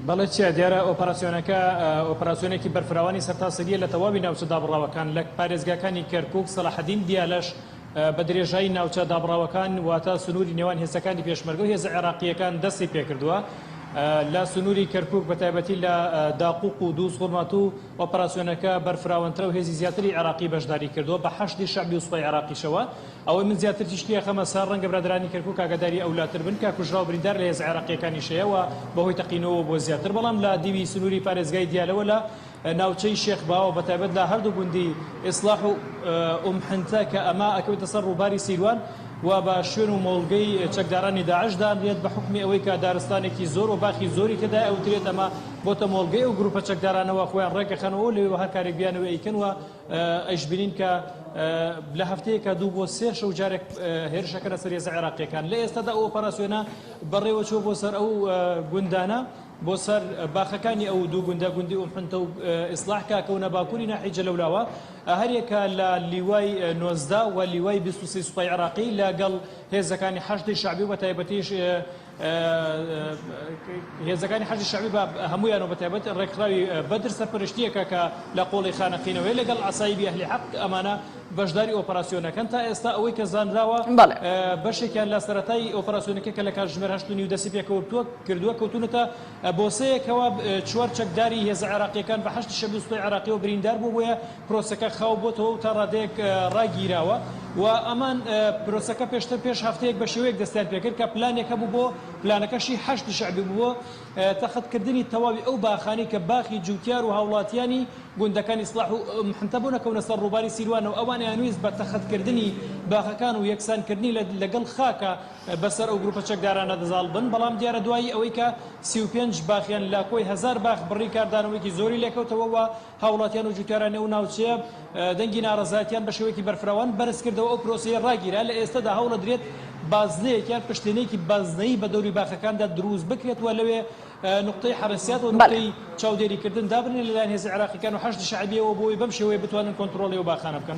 بەڵێ چیا دیارە ئۆپەراسیۆنێکی بەرفراوانی سەرتاسەریە لە تەواوی ناوچە دابڕاوەکان لە پارێزگاکانی کەرکووک سەلاحەدین دیالەش بە درێژایی ناوچە دابڕاوەکان واتە سنووری نێوان هێزەکانی پێشمەرگە و هێزە عێراقیەکان دەستی پێکردووە لە سنووری کەرکووک بە تایبەتی لە داقوق و دووس خورمات و ئۆپەراسیۆنەکە بەرفراوەنترە و هێزی زیاتری عێراقی بەشداری کردووە بە 8 شەعبی و سوپای عێراقیشەوە ئەوەی من زیاتر تیشکی خەمە سار ڕەنگە برادرانی کەرکووک ئاگاداری ئەولاتر بن کە کوژرا و بریندار لە هێز عێراقیەکانی شەیەوە بەهۆی تەقینەوە بۆ زیاتر بەڵام لە دیوی سنووری پارێزگای دیالەوە لە ناوچەی شێخ باوە بە تایبەت لە هەردوو گوندی ئیسلاح و ئومحنتە کە ئەمە ئەکەوێتە سەر ڕووباری سیروان و بە شوێن و مۆڵگەی چەکدارانی داعشدا بێت بە حکمی ئەوەی کە دارستانێکی زۆر و باخی زۆری تێدا ئەوترێت ئەمە بۆتە مۆڵگەی و گروپە چەکدارانەوە خۆیان ڕێکەخەنەوە لێوە هەر کارێک بیانەوە ئەیکەن و ئەش بینین کە لە هەفتەیەکە 2 بۆ 3 شەو جارێک هێرشەکە لەسەر هێزە عێراقیەکان لە ئێستادا ئەو ئۆپەراسیۆنە بەڕێوە چوە بۆ سەر ئەو گوندانە بۆ سەر باخەکانی ئەو دوو گوندە گوندی ئومحنتە و ئیسلاح کاکەونە باکووری ناحی جەلەولاوە هەرێکە لە لیوای 19 و لیوای 23 سوپای عێراقی لەگەڵ هێزەکانی 8 شعبی و بە تایبەتیش هێزەکانی 8 شعبی بە هەمویانەوە بە تایبەت ڕێکخراوی بەدر سەرپەرشتیەکە کە لە قۆڵی خانەقینەوەی لەگەڵ عەسایبی ئەهلی حەق ئەمانە بەشداری ئۆپەراسیۆنەکەن تا ئێستا ئەوەی کە زانراوە بەشێکیان لە سەرەتای ئۆپەراسیۆنەکە کە لە کاتژمێر 8 دەستی پێکەوتووە کردووە کەوتونەتە بۆسەیەکەوە 4 چەکداری هێزە عێراقیەکان بە 8 شەبی و سوپای عێراقی و بریندار بوو بۆیە پرۆسەکە خاو بۆتەوە و تا ڕادەیەک ڕاگیراوە و ئەمان پرۆسەکە پێشتر پێش هەفتەیەک بە شێوەیەک دەستیان پێکرد کە پلانێکە بوو بۆ پلانەکەشی 8 شعبی بووە تەخەتکردنی تەواوی ئەو باخانی کە باخی جوتیار و هاوڵاتیانی گوندەکانی ئیسلاح و ئومحنتە بوو نەکەونە سەر ڕووباری سیروانەوە ئەوانیان ویست بە تەخەتکردنی باخەکان و یەکسانکردنی لەگەڵ خاکە بەسەر ئەو گروپە چەکدارانە دەزاڵ بن بەڵام دیارە دوایی ئەوەی کە 35 باخیان لا کۆی 1000 باخ بڕی کاردانەوەیکی زۆری لێکەوتەوە و هاوڵاتیان و جوتیارانە و ناوچەیە دەنگی ناڕەزایەتیان بە شێوەیەکی بەرفراوان بەرز کردەوە ئەو پرۆسەیە ڕاگیرا لە ئێستادا هەوڵە درێت بازنەیەکیان پشتێنەیەکی بازنەیی بە دەوری باخەکاندا دروست بکرێت و لەوێ نقطەی حرەسیات و نقطەی چاودێریکردن دابنێت لەلایەن هێزە عێراقیەکان و 8 شعبیەوە بۆی بەم شێوەیە بتوانن کۆنتڕۆڵی ئەو باخانە بکەن.